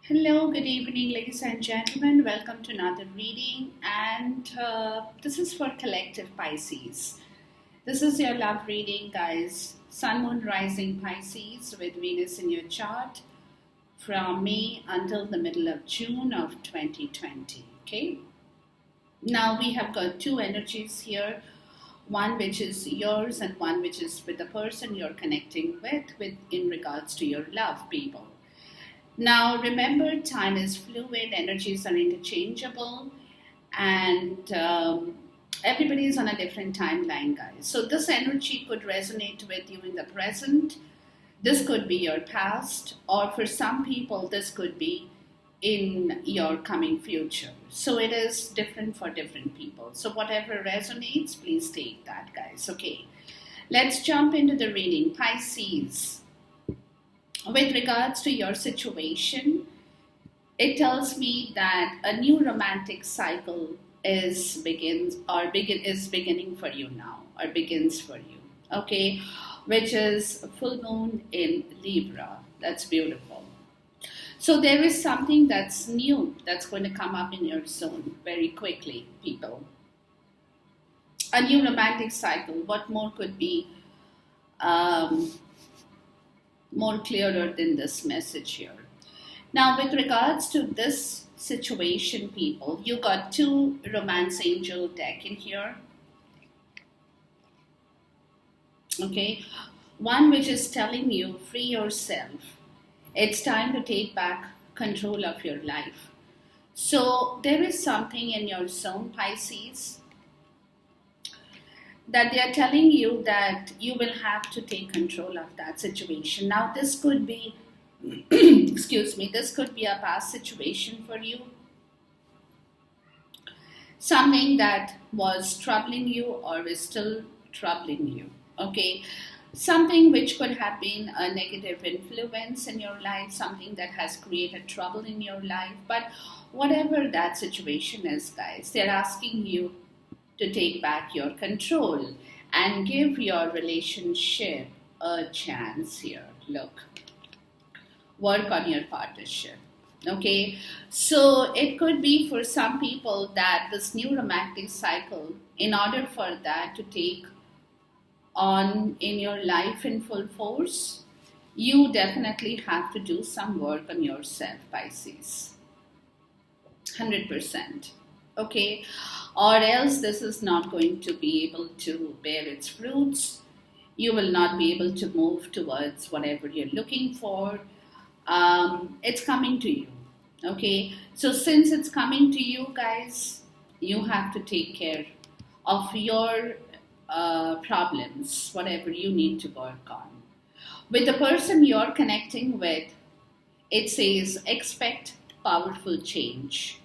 Hello, good evening, ladies and gentlemen. Welcome to another reading, and this is for collective Pisces. This is your love reading, guys. Sun, Moon, Rising Pisces with Venus in your chart from May until the middle of June of 2020. Okay. Now we have got two energies here. One which is yours, and one which is with the person you're connecting with in regards to your love, people. Now, remember, time is fluid, energies are interchangeable, and everybody is on a different timeline, guys. So, this energy could resonate with you in the present. This could be your past, or for some people, this could be in your coming future. So, it is different for different people. So, whatever resonates, please take that, guys. Okay, let's jump into the reading. Pisces. With regards to your situation, it tells me that a new romantic cycle is beginning for you now, or begins for you. Okay, which is full moon in Libra. That's beautiful. So there is something that's new that's going to come up in your zone very quickly, people. A new romantic cycle. What more could be more clearer than this message here? Now, with regards to this situation, people, you got two romance angel deck in here. Okay, one which is telling you free yourself. It's time to take back control of your life. So there is something in your zone, Pisces, that they are telling you that you will have to take control of that situation. Now, this could be, excuse me, this could be a past situation for you. Something that was troubling you or is still troubling you. Okay. Something which could have been a negative influence in your life, something that has created trouble in your life. But whatever that situation is, guys, they're asking you to take back your control and give your relationship a chance here. Look, work on your partnership. Okay, so it could be for some people that this new romantic cycle, in order for that to take on in your life in full force, you definitely have to do some work on yourself, Pisces. 100%. Okay, or else this is not going to be able to bear its fruits. You will not be able to move towards whatever you're looking for. It's coming to you. Okay, so since it's coming to you, guys, you have to take care of your problems, whatever you need to work on. With the person you're connecting with, it says expect powerful change.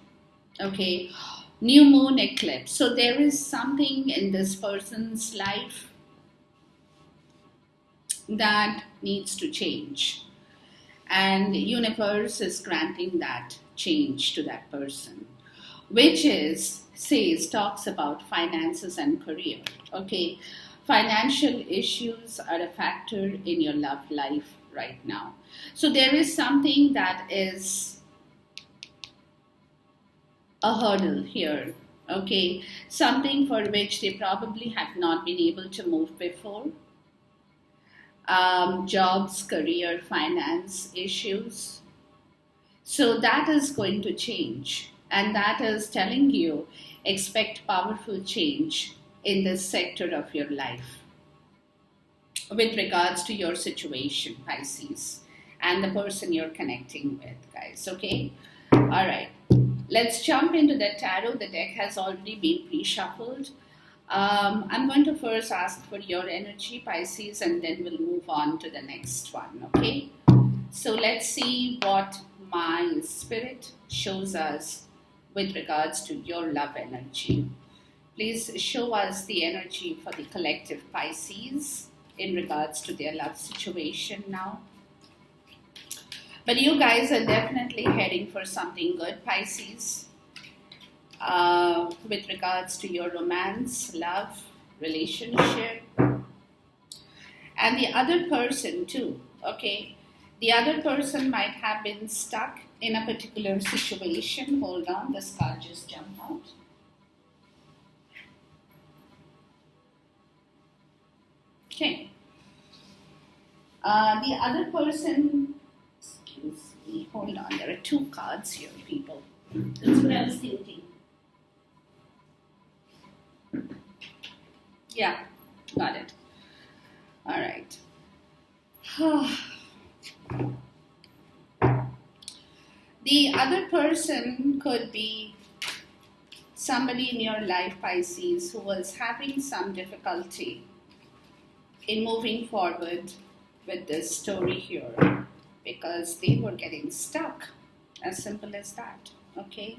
Okay, new moon eclipse. So there is something in this person's life that needs to change, and universe is granting that change to that person, which is talks about finances and career. Okay, financial issues are a factor in your love life right now. So there is something that is a hurdle here. Okay, something for which they probably have not been able to move before. Jobs, career, finance issues. So that is going to change, and that is telling you expect powerful change in this sector of your life with regards to your situation, Pisces, and the person you're connecting with, guys. Okay, all right. Let's jump into the tarot. The deck has already been pre-shuffled. I'm going to first ask for your energy, Pisces, and then we'll move on to the next one, okay? So let's see what my spirit shows us with regards to your love energy. Please show us the energy for the collective Pisces in regards to their love situation now. But you guys are definitely heading for something good, Pisces. With regards to your romance, love, relationship, and the other person too. Okay, The other person might have been stuck in a particular situation. Hold on, this card just jumped out. Okay. The other person, excuse me, hold on, there are two cards here, people. That's what I was thinking. Yeah, got it. All right. The other person could be somebody in your life, Pisces, who was having some difficulty in moving forward with this story here because they were getting stuck. As simple as that, okay?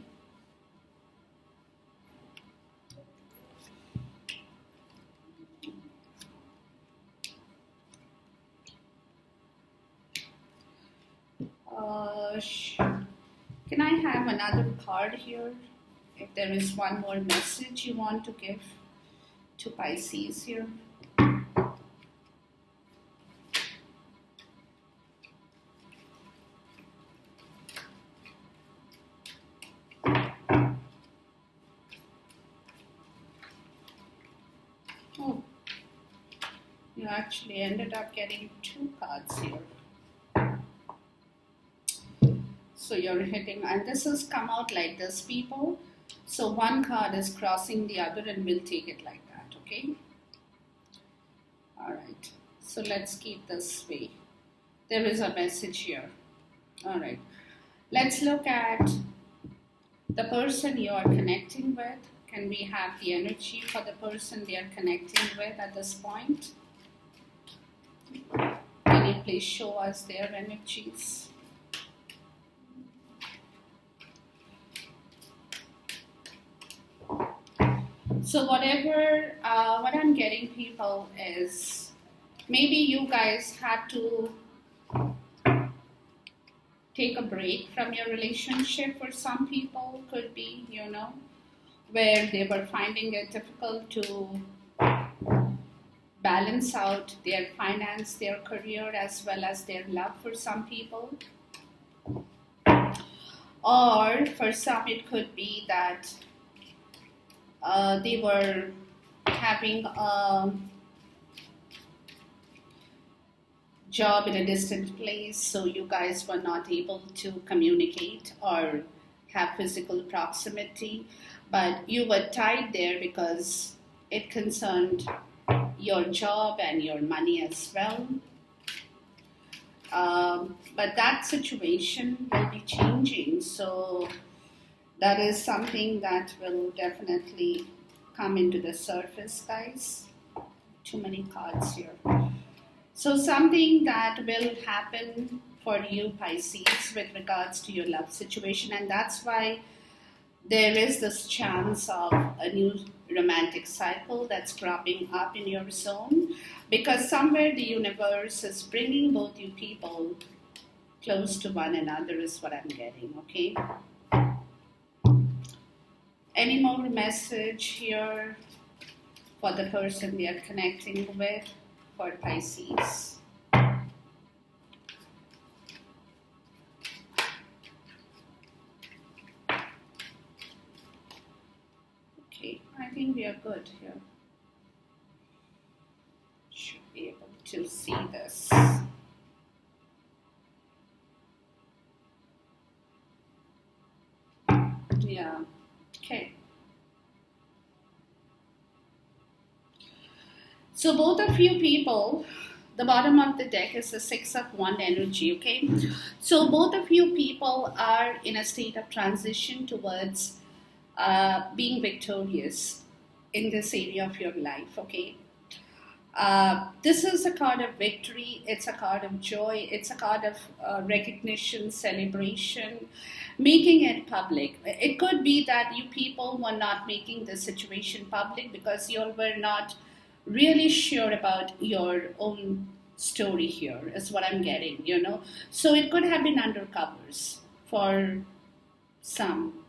Can I have another card here? If there is one more message you want to give to Pisces here. Oh, you actually ended up getting two cards here. So you're hitting, and this has come out like this, people. So one card is crossing the other, and we'll take it like that, okay? All right. So let's keep this way. There is a message here. All right. Let's look at the person you are connecting with. Can we have the energy for the person they are connecting with at this point? Can you please show us their energies? So whatever, what I'm getting, people, is maybe you guys had to take a break from your relationship. For some people, could be, where they were finding it difficult to balance out their finance, their career, as well as their love for some people. Or for some, it could be that they were having a job in a distant place, so you guys were not able to communicate or have physical proximity, but you were tied there because it concerned your job and your money as well. But that situation will be changing, so that is something that will definitely come into the surface, guys. Too many cards here. So something that will happen for you, Pisces, with regards to your love situation, and that's why there is this chance of a new romantic cycle that's cropping up in your zone, because somewhere the universe is bringing both you people close to one another is what I'm getting, okay? Any more message here for the person they are connecting with for Pisces? Okay, I think we are good here. Should be able to see this. Yeah, okay. So both of you people, the bottom of the deck is the Six of Wands energy, okay? So both of you people are in a state of transition towards being victorious in this area of your life, okay? This is a card of victory, it's a card of joy, it's a card of recognition, celebration, making it public. It could be that you people were not making the situation public because you all were not really sure about your own story here, is what I'm getting, So it could have been undercovers for some.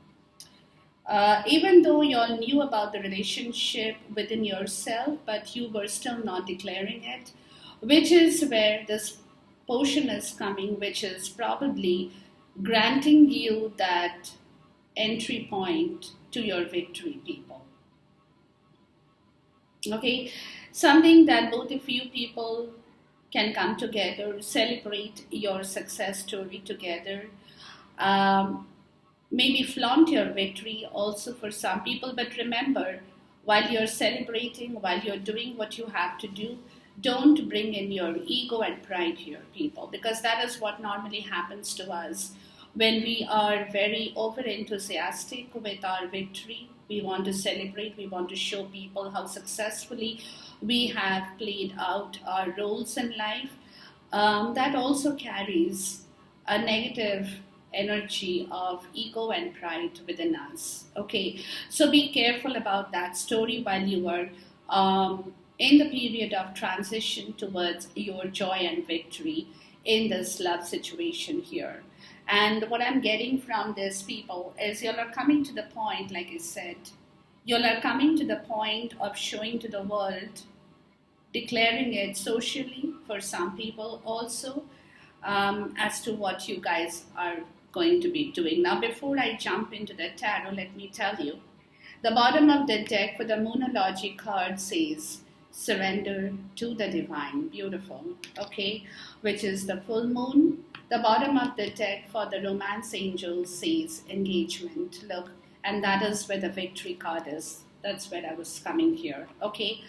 Even though you all knew about the relationship within yourself, but you were still not declaring it, which is where this portion is coming, which is probably granting you that entry point to your victory, people. Okay, something that both of you people can come together, celebrate your success story together. Um, Maybe flaunt your victory also for some people, but remember, while you're celebrating, while you're doing what you have to do, don't bring in your ego and pride here, people, because that is what normally happens to us when we are very over enthusiastic with our victory. We want to celebrate, we want to show people how successfully we have played out our roles in life. That also carries a negative energy of ego and pride within us. Okay, so be careful about that story while you are in the period of transition towards your joy and victory in this love situation here. And what I'm getting from this, people, is you are coming to the point, like I said, you are coming to the point of showing to the world, declaring it socially for some people also, as to what you guys are going to be doing. Now, before I jump into the tarot, let me tell you, the bottom of the deck for the Moonology card says, surrender to the divine. Beautiful. Okay, which is the full moon. The bottom of the deck for the Romance Angel says, engagement. Look, and that is where the victory card is. That's where I was coming here. Okay.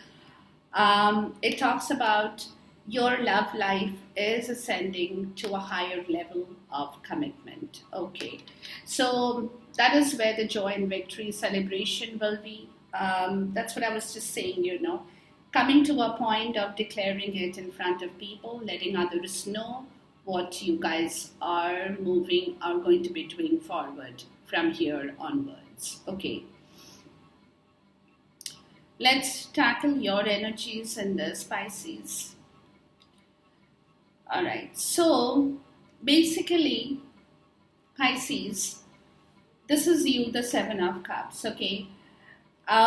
It talks about your love life is ascending to a higher level of commitment. Okay, so that is where the joy and victory celebration will be. That's what I was just saying, coming to a point of declaring it in front of people, letting others know what you guys are going to be doing forward from here onwards. Okay. Let's tackle your energies in this, Pisces. All right, so basically, Pisces, this is you, the Seven of Cups, okay?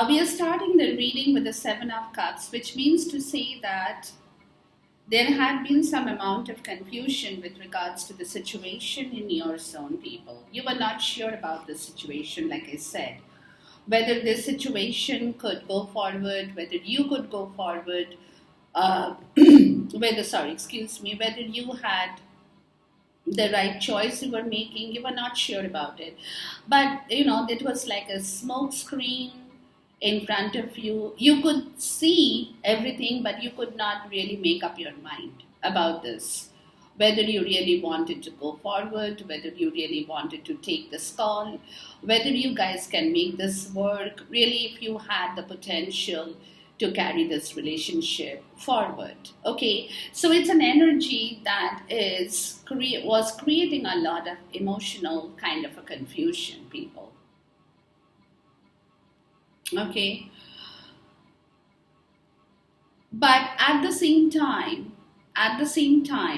We are starting the reading with the Seven of Cups, which means to say that there had been some amount of confusion with regards to the situation in your zone, people. You were not sure about the situation, like I said. Whether this situation could go forward, whether you could go forward, whether you had the right choice you were making, you were not sure about it. But, it was like a smoke screen in front of you. You could see everything, but you could not really make up your mind about this. Whether you really wanted to go forward, whether you really wanted to take this call, whether you guys can make this work, really if you had the potential to carry this relationship forward. Okay, so it's an energy that was creating a lot of emotional kind of a confusion, people. Okay, but at the same time,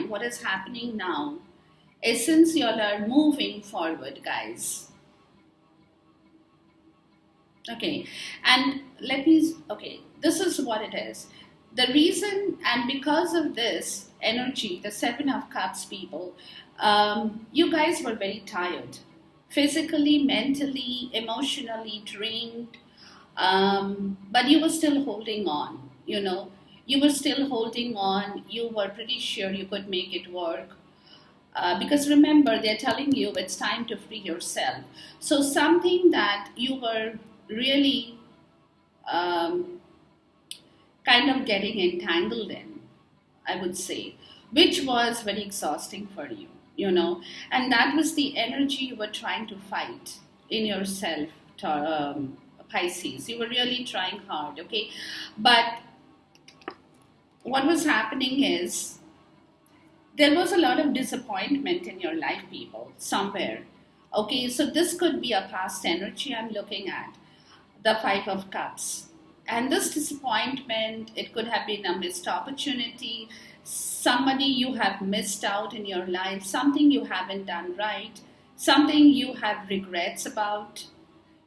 what is happening now is, since you all are moving forward, guys. Okay, and this is what it is. The reason, and because of this energy, the Seven of Cups, people, you guys were very tired, physically, mentally, emotionally drained, but you were still holding on, You were still holding on. You were pretty sure you could make it work. Because remember, they're telling you it's time to free yourself. So something that you were really kind of getting entangled in, I would say, which was very exhausting for you, and that was the energy you were trying to fight in yourself, Pisces. You were really trying hard, okay? But what was happening is, there was a lot of disappointment in your life, people, somewhere. Okay, so this could be a past energy I'm looking at, the Five of Cups. And this disappointment, it could have been a missed opportunity, somebody you have missed out in your life, something you haven't done right, something you have regrets about,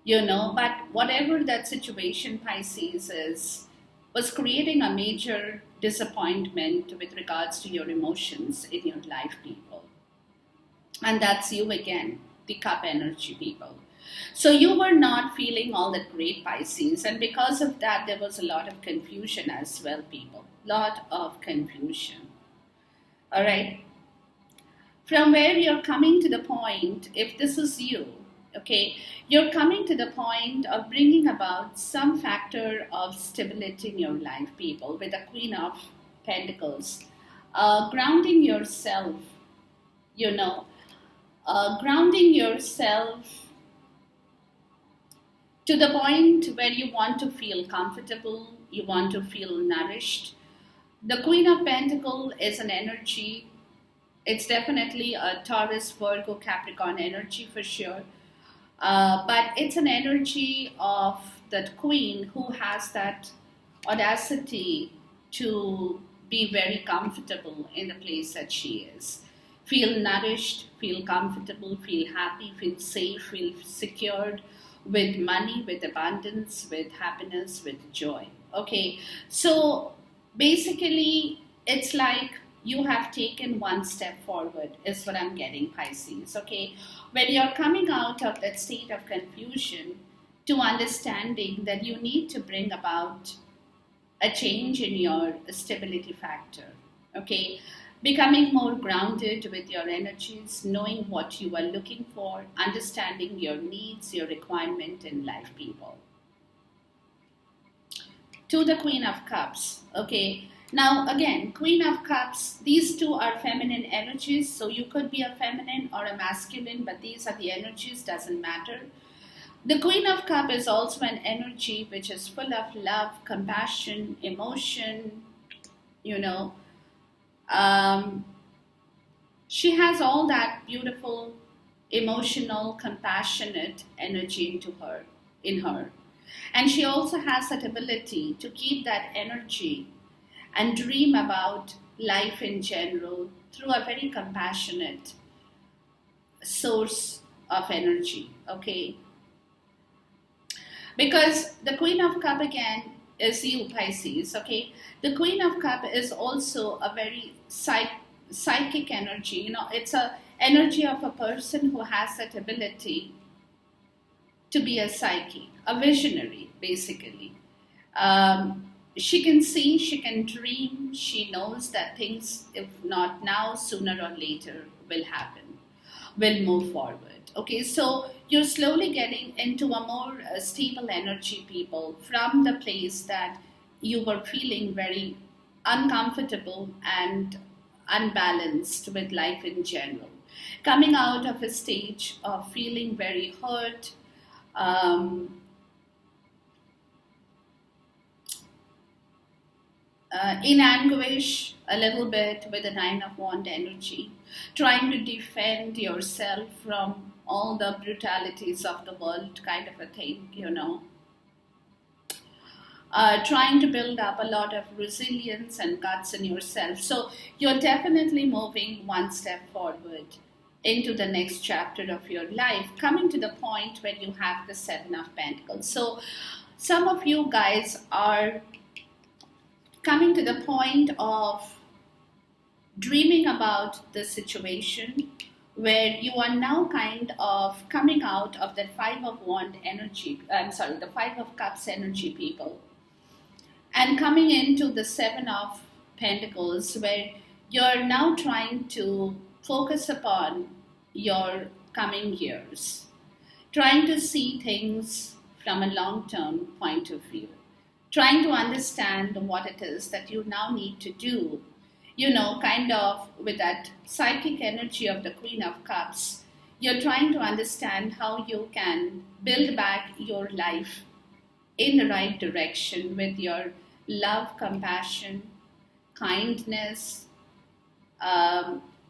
but whatever that situation, Pisces, was creating a major disappointment with regards to your emotions in your life, people. And that's you again, the cup energy, people. So you were not feeling all that great, Pisces, and because of that, there was a lot of confusion as well, people. Lot of confusion. All right. From where you're coming to the point, if this is you, okay, you're coming to the point of bringing about some factor of stability in your life, people, with the Queen of Pentacles, grounding yourself, you know, grounding yourself to the point where you want to feel comfortable, you want to feel nourished. The Queen of Pentacles is an energy. It's definitely a Taurus, Virgo, Capricorn energy for sure. But it's an energy of that queen who has that audacity to be very comfortable in the place that she is. Feel nourished, feel comfortable, feel happy, feel safe, feel secured with money, with abundance, with happiness, with joy. Okay, so basically, it's like you have taken one step forward, is what I'm getting, Pisces. Okay, when you're coming out of that state of confusion to understanding that you need to bring about a change in your stability factor. Okay, becoming more grounded with your energies, knowing what you are looking for, understanding your needs, your requirement in life, people. To the Queen of Cups. Okay, now again, Queen of Cups, these two are feminine energies, so you could be a feminine or a masculine, but these are the energies, doesn't matter. The Queen of Cups is also an energy which is full of love, compassion, emotion, you know. She has all that beautiful, emotional, compassionate energy in her. And she also has that ability to keep that energy and dream about life in general through a very compassionate source of energy, okay? Because the Queen of Cups again is you, Pisces, okay? The Queen of Cups is also a very psychic energy, you know, it's a energy of a person who has that ability to be a psyche, a visionary, basically. She can see, she can dream, she knows that things, if not now, sooner or later, will happen, will move forward. Okay, so you're slowly getting into a more stable energy, people, from the place that you were feeling very uncomfortable and unbalanced with life in general. Coming out of a stage of feeling very hurt, in anguish a little bit with the Nine of Wands energy, trying to defend yourself from all the brutalities of the world, kind of a thing, you know. Trying to build up a lot of resilience and guts in yourself. So you're definitely moving one step forward into the next chapter of your life, coming to the point where you have the Seven of Pentacles. So some of you guys are coming to the point of dreaming about the situation where you are now kind of coming out of the Five of Wands energy, the Five of Cups energy, people, and coming into the Seven of Pentacles, where you're now trying to focus upon your coming years, trying to see things from a long-term point of view, trying to understand what it is that you now need to do, you know, kind of with that psychic energy of the Queen of Cups. You're trying to understand how you can build back your life in the right direction with your love, compassion, kindness,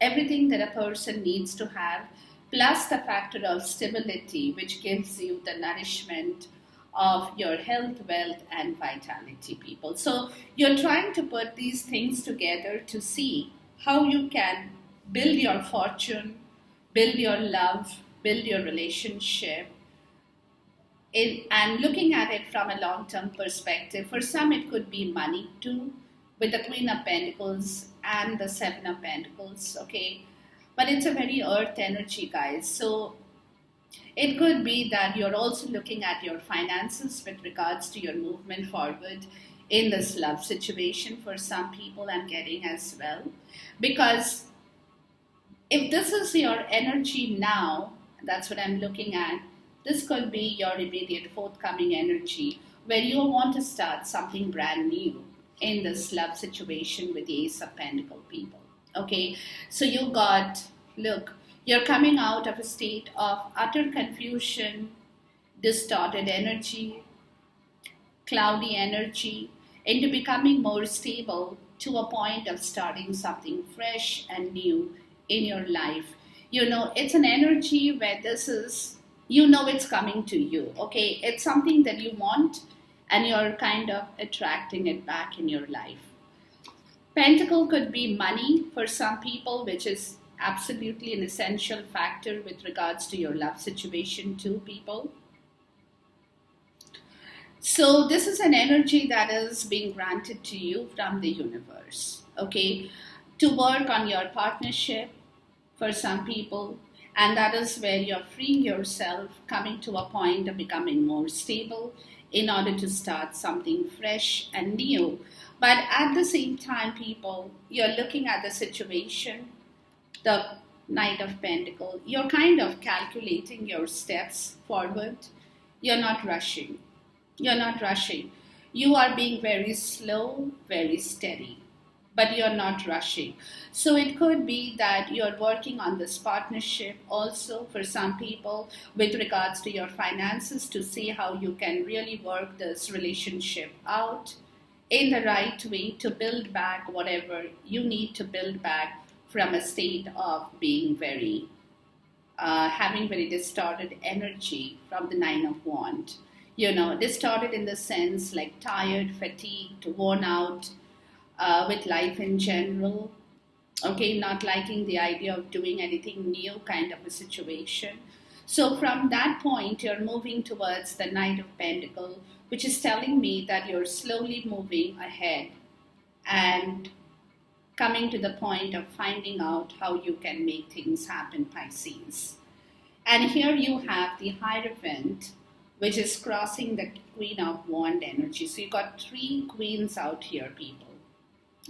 everything that a person needs to have, plus the factor of stability, which gives you the nourishment of your health, wealth, and vitality, people. So you're trying to put these things together to see how you can build your fortune, build your love, build your relationship, and looking at it from a long-term perspective. For some, it could be money too, with the Queen of Pentacles and the Seven of Pentacles, okay? But it's a very earth energy, guys. So it could be that you're also looking at your finances with regards to your movement forward in this love situation for some people, I'm getting as well. Because if this is your energy now, that's what I'm looking at, this could be your immediate forthcoming energy where you want to start something brand new in this love situation with the Ace of Pentacle people. Okay, so you got, look, you're coming out of a state of utter confusion, distorted energy, cloudy energy, into becoming more stable to a point of starting something fresh and new in your life. You know, it's an energy where this is, you know, it's coming to you, okay? It's something that you want and you're kind of attracting it back in your life. Pentacle could be money for some people, which is absolutely an essential factor with regards to your love situation too, people. So this is an energy that is being granted to you from the universe, okay, to work on your partnership for some people. And that is where you're freeing yourself, coming to a point of becoming more stable in order to start something fresh and new. But at the same time, people, you're looking at the situation, the Knight of Pentacles, you're kind of calculating your steps forward. You're not rushing. You're not rushing. You are being very slow, very steady, but you're not rushing. So it could be that you're working on this partnership also for some people with regards to your finances to see how you can really work this relationship out in the right way to build back whatever you need to build back from a state of being very, having very distorted energy from the Nine of Wands. You know, distorted in the sense like tired, fatigued, worn out with life in general. Okay, not liking the idea of doing anything new kind of a situation. So from that point, you're moving towards the Knight of Pentacles, which is telling me that you're slowly moving ahead and coming to the point of finding out how you can make things happen, Pisces. And here you have the Hierophant, which is crossing the Queen of Wands energy. So you got three queens out here, people.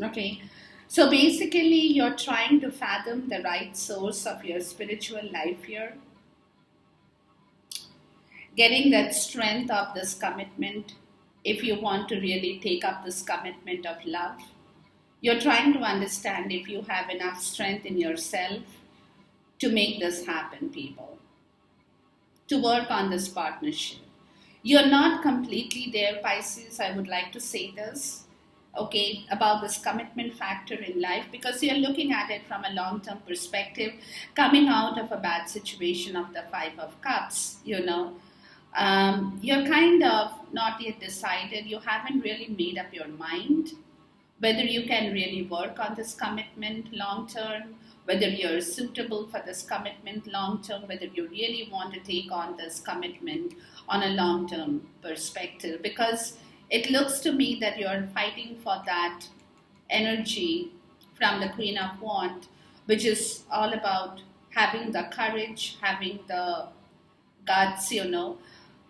Okay. So basically, you're trying to fathom the right source of your spiritual life here. Getting that strength of this commitment, if you want to really take up this commitment of love. You're trying to understand if you have enough strength in yourself to make this happen, people. To work on this partnership. You're not completely there, Pisces. I would like to say this, okay, about this commitment factor in life, because you're looking at it from a long-term perspective, coming out of a bad situation of the Five of Cups, you know. You're kind of not yet decided. You haven't really made up your mind whether you can really work on this commitment long-term, whether you're suitable for this commitment long-term, whether you really want to take on this commitment on a long-term perspective. Because it looks to me that you're fighting for that energy from the Queen of Wands, which is all about having the courage, having the guts, you know.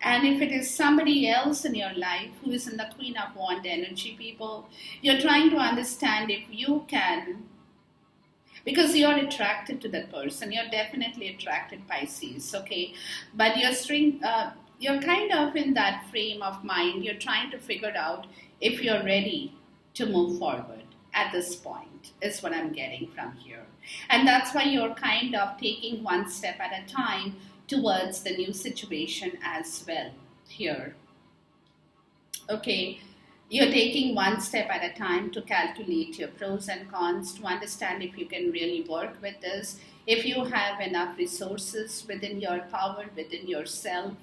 And if it is somebody else in your life who is in the Queen of Wands energy, people, you're trying to understand if you can, because you're attracted to that person. You're definitely attracted, Pisces, okay? But you're kind of in that frame of mind. You're trying to figure out if you're ready to move forward at this point, is what I'm getting from here. And that's why you're kind of taking one step at a time towards the new situation as well here. Okay, you're taking one step at a time to calculate your pros and cons, to understand if you can really work with this, if you have enough resources within your power, within yourself,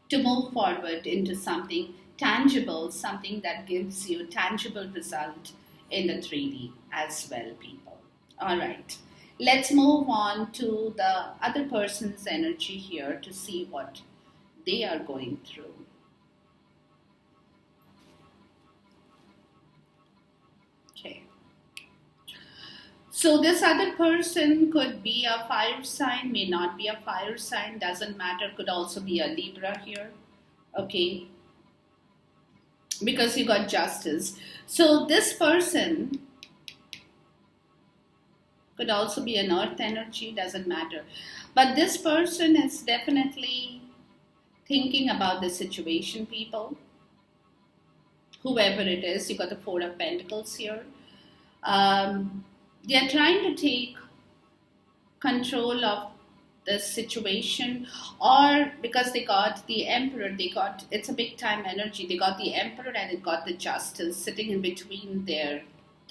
to move forward into something tangible, something that gives you tangible result in the 3D as well, people. All right. Let's move on to the other person's energy here to see what they are going through. So this other person could be a fire sign, may not be a fire sign, doesn't matter, could also be a Libra here, okay, because you got justice. So this person could also be an earth energy, doesn't matter. But this person is definitely thinking about the situation, people, whoever it is. You got the Four of Pentacles here. They are trying to take control of the situation, or because they got the Emperor, they got, it's a big time energy, they got the Emperor and they got the Justice sitting in between their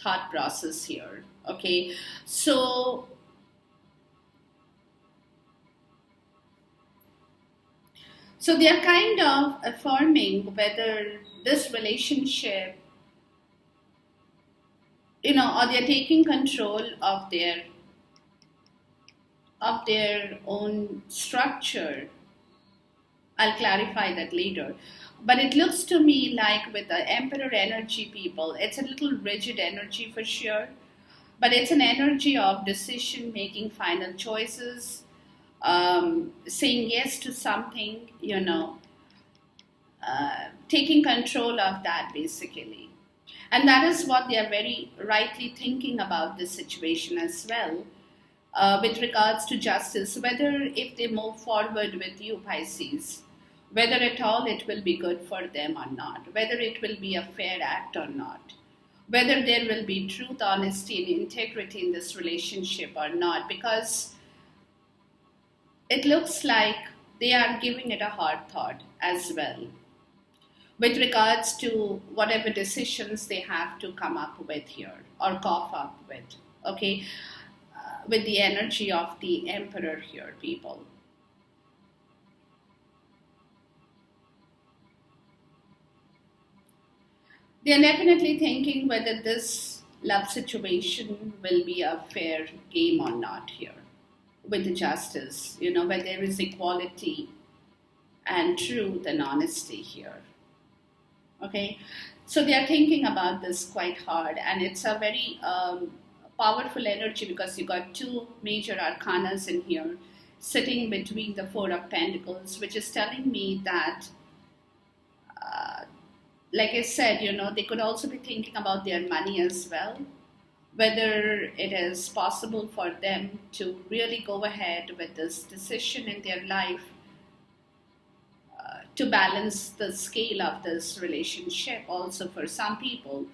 thought process here, okay. So they are kind of affirming whether this relationship, or they're taking control of their own structure. I'll clarify that later. But it looks to me like with the Emperor energy, people, it's a little rigid energy for sure. But it's an energy of decision making, final choices, saying yes to something, taking control of that basically. And that is what they are very rightly thinking about this situation as well. With regards to justice, whether if they move forward with you, Pisces, whether at all it will be good for them or not, whether it will be a fair act or not, whether there will be truth, honesty, and integrity in this relationship or not, because it looks like they are giving it a hard thought as well with regards to whatever decisions they have to come up with here or cough up with, okay, with the energy of the Emperor here, people. They are definitely thinking whether this love situation will be a fair game or not here with the justice, where there is equality and truth and honesty here. Okay, so they are thinking about this quite hard, and it's a very powerful energy because you got two major arcanas in here sitting between the Four of Pentacles, which is telling me that like I said, they could also be thinking about their money as well, whether it is possible for them to really go ahead with this decision in their life to balance the scale of this relationship also for some people.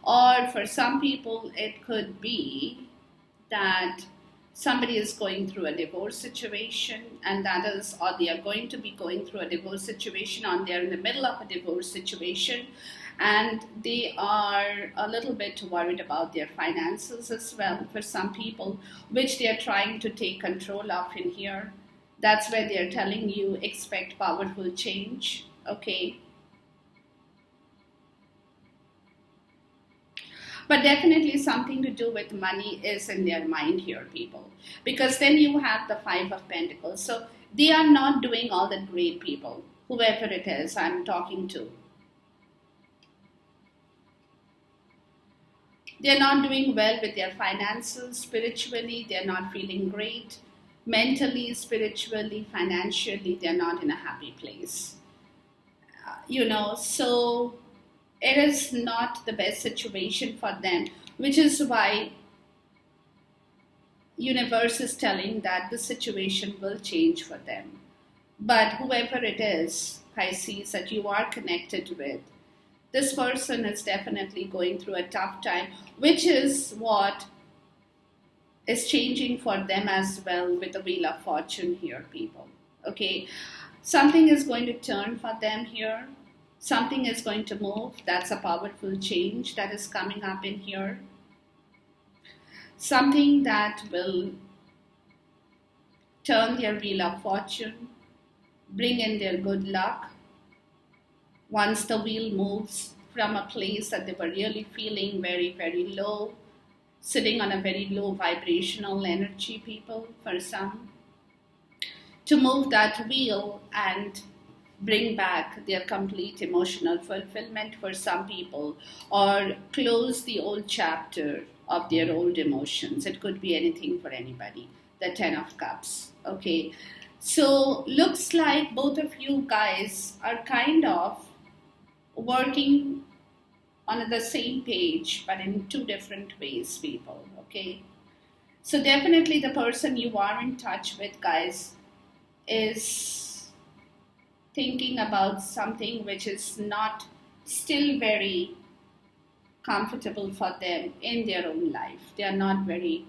Or for some people, it could be that somebody is going through a divorce situation, and that is, or they are going to be going through a divorce situation, or they're in the middle of a divorce situation, and they are a little bit worried about their finances as well for some people, which they are trying to take control of in here. That's where they are telling you expect powerful change, okay. But definitely something to do with money is in their mind here, people. Because then you have the Five of Pentacles. So they are not doing all that great, people, whoever it is I'm talking to. They're not doing well with their finances, spiritually, they're not feeling great. Mentally, spiritually, financially, they're not in a happy place. So it is not the best situation for them, which is why universe is telling that the situation will change for them. But whoever it is, Pisces, that you are connected with, this person is definitely going through a tough time, which is what is changing for them as well with the Wheel of Fortune here, people. Okay, something is going to turn for them here. Something is going to move. That's a powerful change that is coming up in here. Something that will turn their Wheel of Fortune, bring in their good luck. Once the wheel moves from a place that they were really feeling very, very low, sitting on a very low vibrational energy, people, for some, to move that wheel and bring back their complete emotional fulfillment for some people, or close the old chapter of their old emotions. It could be anything for anybody. The Ten of Cups. Okay. So looks like both of you guys are kind of working on the same page, but in two different ways, people. Okay. So definitely the person you are in touch with, guys, is thinking about something which is not still very comfortable for them in their own life. They are not very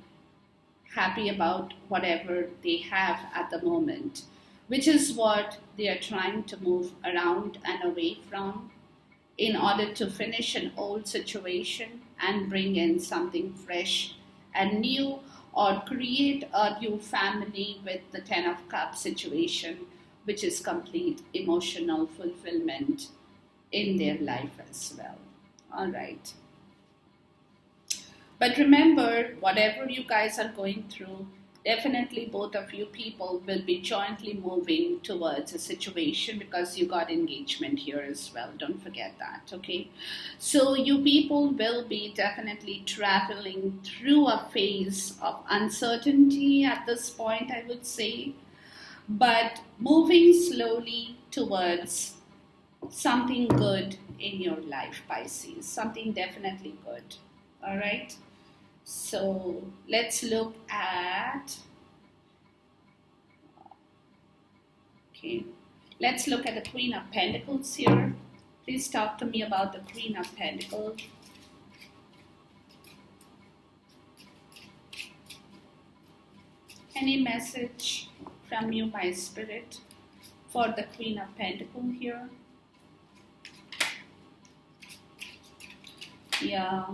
happy about whatever they have at the moment, which is what they are trying to move around and away from in order to finish an old situation and bring in something fresh and new, or create a new family with the Ten of Cups situation, which is complete emotional fulfillment in their life as well. All right. But remember, whatever you guys are going through, definitely both of you people will be jointly moving towards a situation, because you got engagement here as well. Don't forget that, okay? So you people will be definitely traveling through a phase of uncertainty at this point, I would say, but moving slowly towards something good in your life, Pisces. Something definitely good. All right. So let's look at, okay, let's look at the Queen of Pentacles here. Please talk to me about the Queen of Pentacles. Any message from you, my spirit, for the Queen of Pentacles here? Yeah.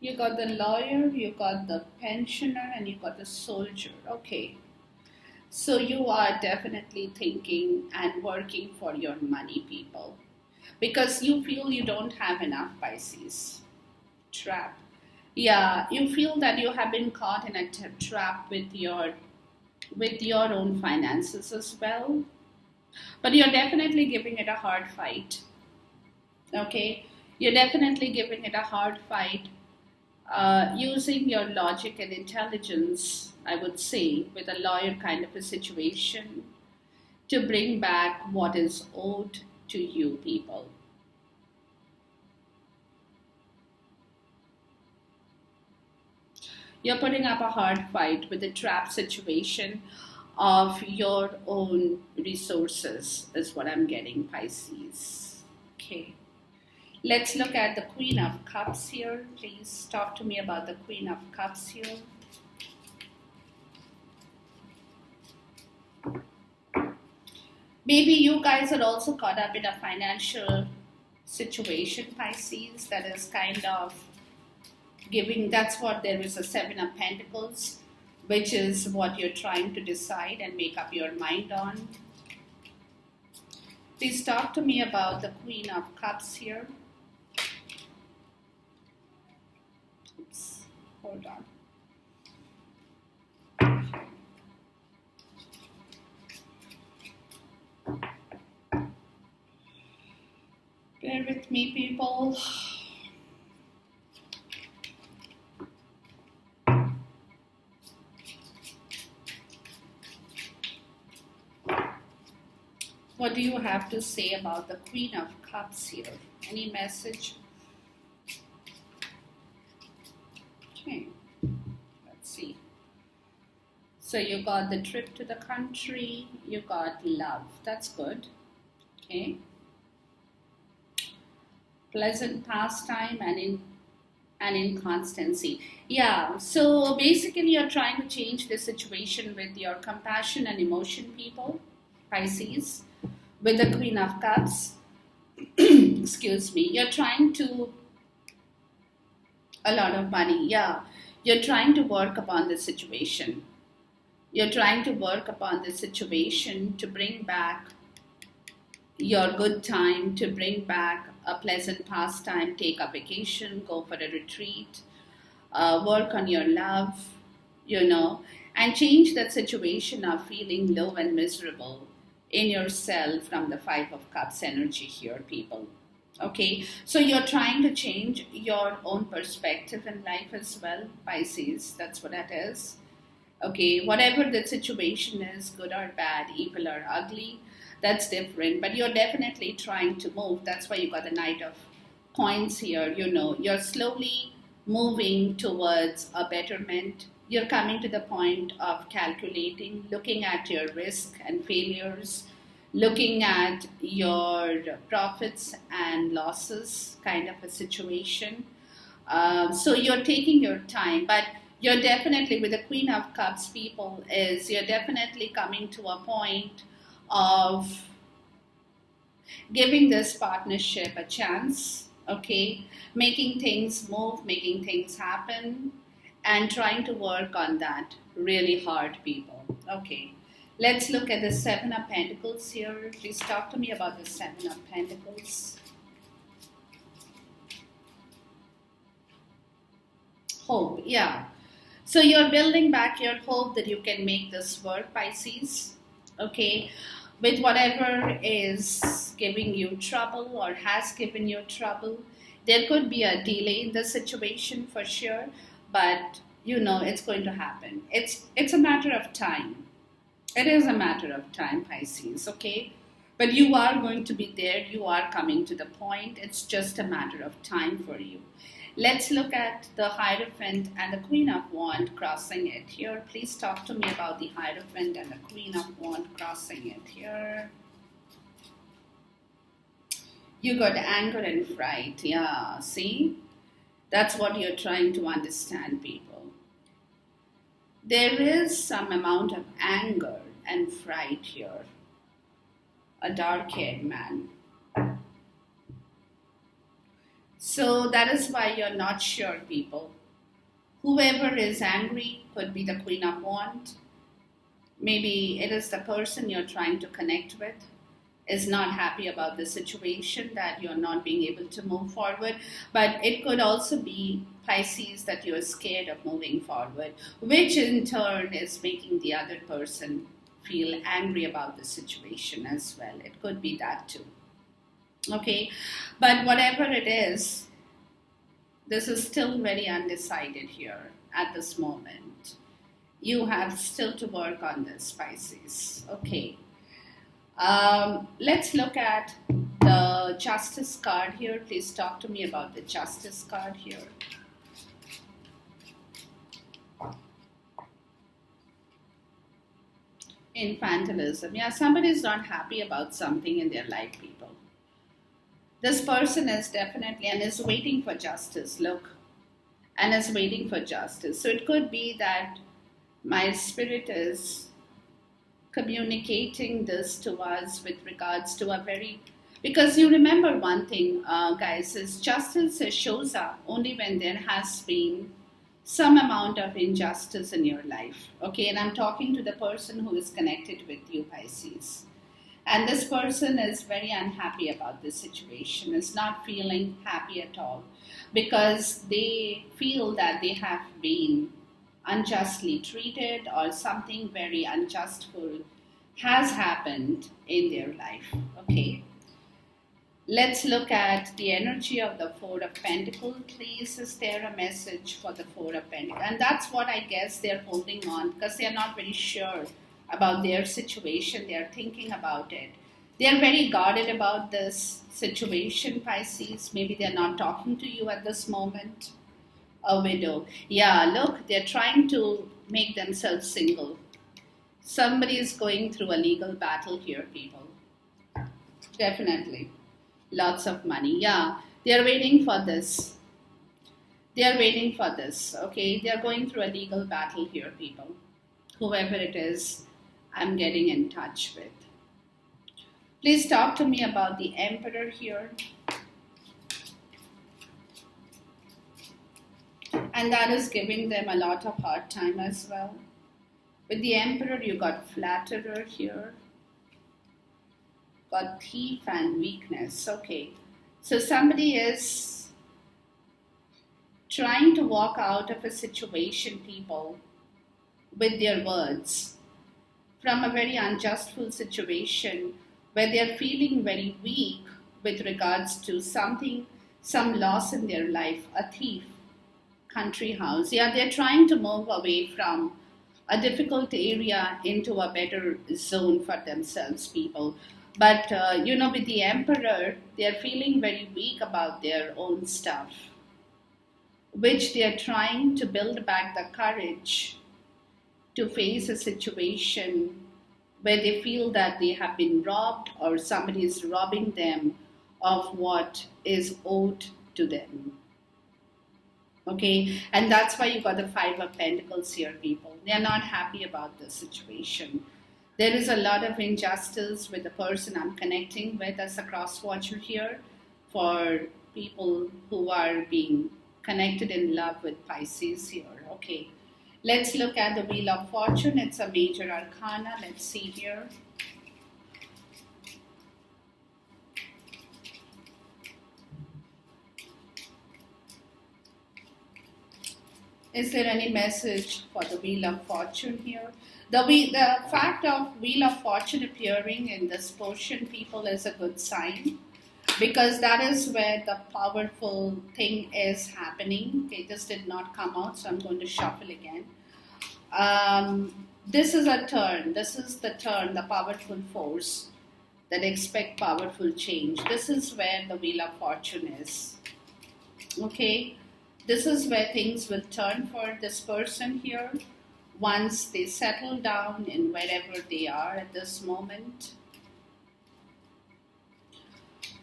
You got the lawyer, you got the pensioner, and you got the soldier. Okay. So you are definitely thinking and working for your money, people, because you feel you don't have enough, Pisces. Trap. Yeah, you feel that you have been caught in a trap with your own finances as well. But you're definitely giving it a hard fight. Okay? You're definitely giving it a hard fight, using your logic and intelligence, I would say, with a lawyer kind of a situation, to bring back what is owed to you, people. You're putting up a hard fight with the trap situation of your own resources, is what I'm getting, Pisces. Okay. Let's look at the Queen of Cups here. Please talk to me about the Queen of Cups here. Maybe you guys are also caught up in a financial situation, Pisces, that is kind of giving, that's what there is a Seven of Pentacles, which is what you're trying to decide and make up your mind on. Please talk to me about the Queen of Cups here. Oops, hold on. Bear with me, people. What do you have to say about the Queen of Cups here? Any message? Okay, let's see. So you got the trip to the country, you got love. That's good. Okay. Pleasant pastime and inconstancy. Yeah, so basically you're trying to change the situation with your compassion and emotion, people, Pisces, with the Queen of Cups. Excuse me. You're trying to, a lot of money, yeah. You're trying to work upon the situation. You're trying to work upon the situation to bring back your good time, to bring back a pleasant pastime, take a vacation, go for a retreat, work on your love, and change that situation of feeling low and miserable in yourself from the Five of Cups energy here, people. Okay, so you're trying to change your own perspective in life as well, Pisces. That's what that is. Okay, whatever the situation is, good or bad, evil or ugly, that's different. But you're definitely trying to move. That's why you got the Knight of Coins here. You know, you're slowly moving towards a betterment. You're coming to the point of calculating, looking at your risk and failures, looking at your profits and losses kind of a situation. So you're taking your time, but you're definitely, with the Queen of Cups, people, is you're definitely coming to a point of giving this partnership a chance, okay? Making things move, making things happen, and trying to work on that really hard, people. Okay, let's look at the Seven of Pentacles here. Please talk to me about the Seven of Pentacles. Hope, yeah. So you're building back your hope that you can make this work, Pisces. Okay, with whatever is giving you trouble or has given you trouble, there could be a delay in the situation for sure, but you know it's going to happen. It's a matter of time. It is a matter of time, Pisces. Okay, but you are going to be there. You are coming to the point. It's just a matter of time for you. Let's look at the Hierophant and the Queen of Wands crossing it here. Please talk to me about the Hierophant and the Queen of Wands crossing it here. You got anger and fright. Yeah, see? That's what you're trying to understand, people. There is some amount of anger and fright here. A dark-haired man. So that is why you're not sure, people. Whoever is angry could be the Queen of Wands. Maybe it is the person you're trying to connect with is not happy about the situation that you're not being able to move forward. But it could also be Pisces that you're scared of moving forward, which in turn is making the other person feel angry about the situation as well. It could be that too. Okay, but whatever it is, this is still very undecided here at this moment. You have still to work on this, Pisces. Okay, let's look at the Justice card here. Please talk to me about the Justice card here. Infantilism. Yeah, somebody is not happy about something in their life, people. This person is definitely and is waiting for justice, look, and is waiting for justice. So it could be that my spirit is communicating this to us with regards to a very, because you remember one thing, guys, is justice shows up only when there has been some amount of injustice in your life. Okay, and I'm talking to the person who is connected with you, Pisces. And this person is very unhappy about this situation, is not feeling happy at all because they feel that they have been unjustly treated or something very unjustful has happened in their life. Okay. Let's look at the energy of the Four of Pentacles. Please, is there a message for the Four of Pentacles? And that's what I guess they're holding on because they're not very sure about their situation. They're thinking about it. They're very guarded about this situation, Pisces. Maybe they're not talking to you at this moment. A widow. Yeah, look, they're trying to make themselves single. Somebody is going through a legal battle here, people. Definitely. Lots of money. Yeah, they're waiting for this. They're waiting for this. Okay, they're going through a legal battle here, people. Whoever it is, I'm getting in touch with. Please talk to me about the Emperor here. And that is giving them a lot of hard time as well. With the Emperor, you got Flatterer here. Got Thief and Weakness. Okay. So somebody is trying to walk out of a situation, people, with their words. from a very unjustful situation where they're feeling very weak with regards to something, some loss in their life, a thief, country house. Yeah, they're trying to move away from a difficult area into a better zone for themselves, people. But, with the emperor, they're feeling very weak about their own stuff, which they're trying to build back the courage to face a situation where they feel that they have been robbed or somebody is robbing them of what is owed to them. Okay, and that's why you got the Five of Pentacles here, people. They are not happy about this situation. There is a lot of injustice with the person I'm connecting with as a cross watcher here for people who are being connected in love with Pisces here. Okay, let's look at the Wheel of Fortune. It's a major arcana. Let's see here. Is there any message for the Wheel of Fortune here? The fact of Wheel of Fortune appearing in this portion, people, is a good sign, because that is where the powerful thing is happening. Okay, this did not come out, so I'm going to shuffle again. This is a turn. This is the turn, the powerful force that expect powerful change. This is where the Wheel of Fortune is. Okay. This is where things will turn for this person here once they settle down in wherever they are at this moment.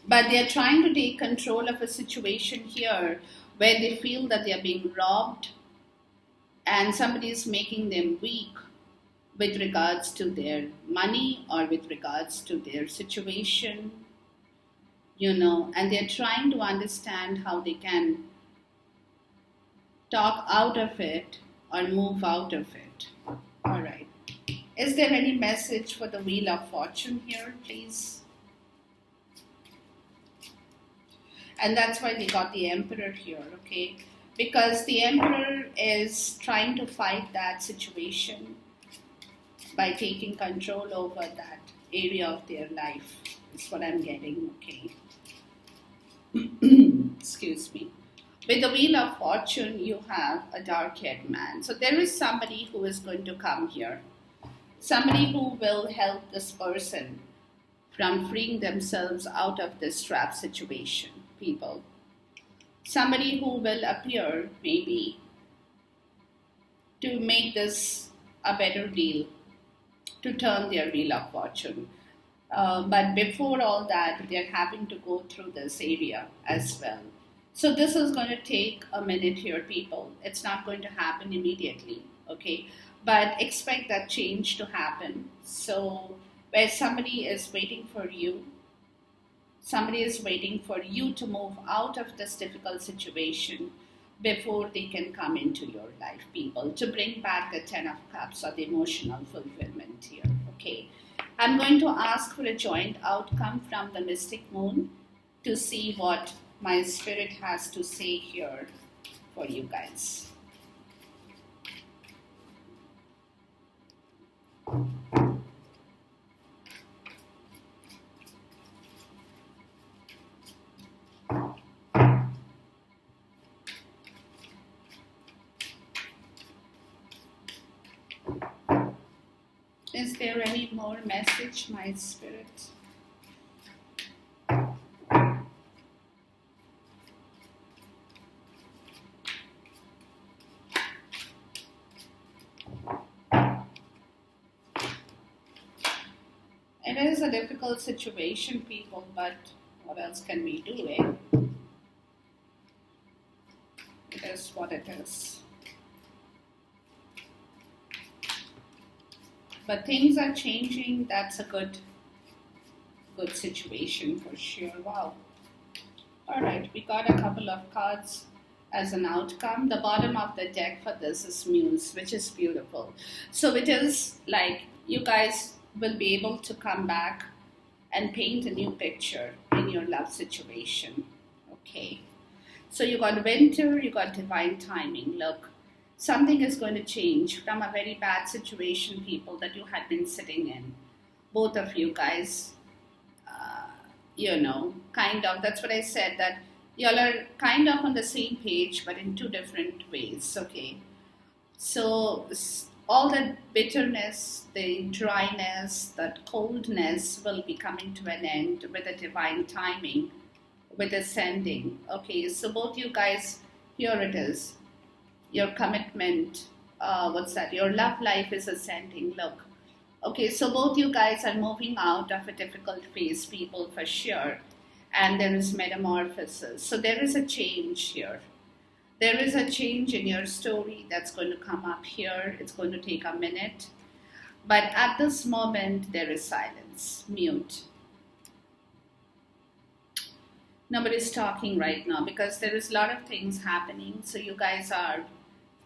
But they're trying to take control of a situation here where they feel that they're being robbed and somebody is making them weak with regards to their money or with regards to their situation, and they're trying to understand how they can talk out of it or move out of it. All right. Is there any message for the Wheel of Fortune here, please? And that's why we got the Emperor here, okay? Because the Emperor is trying to fight that situation by taking control over that area of their life. That's what I'm getting, okay? Excuse me. With the Wheel of Fortune, you have a dark-haired man. So there is somebody who is going to come here. Somebody who will help this person from freeing themselves out of this trap situation, people. Somebody who will appear, maybe, to make this a better deal, to turn their Wheel of Fortune. But before all that, they're having to go through this area as well. So this is going to take a minute here, people. It's not going to happen immediately, okay? But expect that change to happen. So where somebody is waiting for you, somebody is waiting for you to move out of this difficult situation before they can come into your life, people, to bring back the Ten of Cups or the emotional fulfillment here, okay? I'm going to ask for a joint outcome from the Mystic Moon to see what my spirit has to say here for you guys. Is there any more message, my spirit? It is a difficult situation, people, but what else can we do, eh? It is what it is. But things are changing. That's a good situation for sure. Wow. All right, we got a couple of cards as an outcome. The bottom of the deck for this is Muse, which is beautiful. So it is like you guys will be able to come back and paint a new picture in your love situation. Okay. So you got winter, you got divine timing. Look, Something is going to change from a very bad situation, people, that you had been sitting in. Both of you guys, kind of, that's what I said, that y'all are kind of on the same page, but in two different ways, okay? So all that bitterness, the dryness, that coldness will be coming to an end with a divine timing, with ascending. Okay, so both you guys, here it is. Your commitment, what's that? Your love life is ascending. Look. Okay, so both you guys are moving out of a difficult phase, people, for sure. And there is metamorphosis. So there is a change here. There is a change in your story that's going to come up here. It's going to take a minute. But at this moment, there is silence, mute. Nobody's talking right now because there is a lot of things happening. So you guys are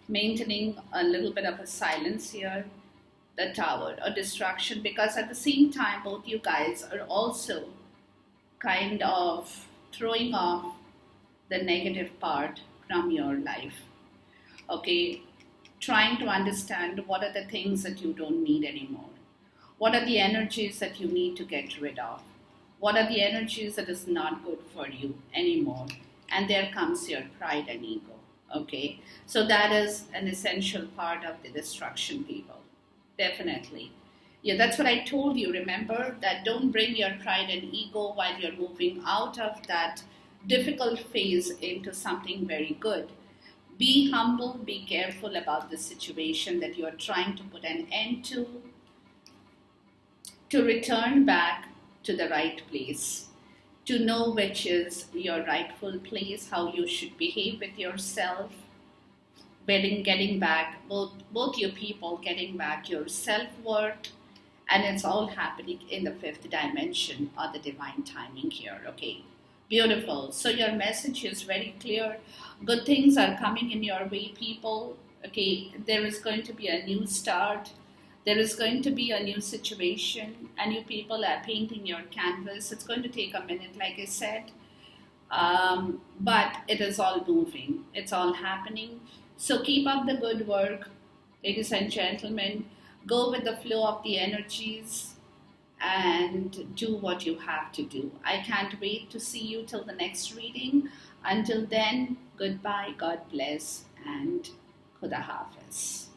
maintaining a little bit of a silence here, the Tower, or distraction, because at the same time, both you guys are also kind of throwing off the negative part from your life. Okay, trying to understand what are the things that you don't need anymore. What are the energies that you need to get rid of? What are the energies that is not good for you anymore? And there comes your pride and ego. Okay, so that is an essential part of the destruction, people. Definitely. Yeah, that's what I told you. Remember that don't bring your pride and ego while you're moving out of that difficult phase into something very good. Be humble, be careful about the situation that you are trying to put an end to return back to the right place, to know which is your rightful place, how you should behave with yourself, getting back, both you people getting back your self-worth, and it's all happening in the fifth dimension or the divine timing here, okay? Beautiful. So your message is very clear. Good things are coming in your way, people, okay? There is going to be a new start. There is going to be a new situation, and you people are painting your canvas. It's going to take a minute, like I said, but it is all moving. It's all happening. So keep up the good work, ladies and gentlemen. Go with the flow of the energies and do what you have to do. I can't wait to see you till the next reading. Until then, goodbye, God bless, and Khuda Hafiz.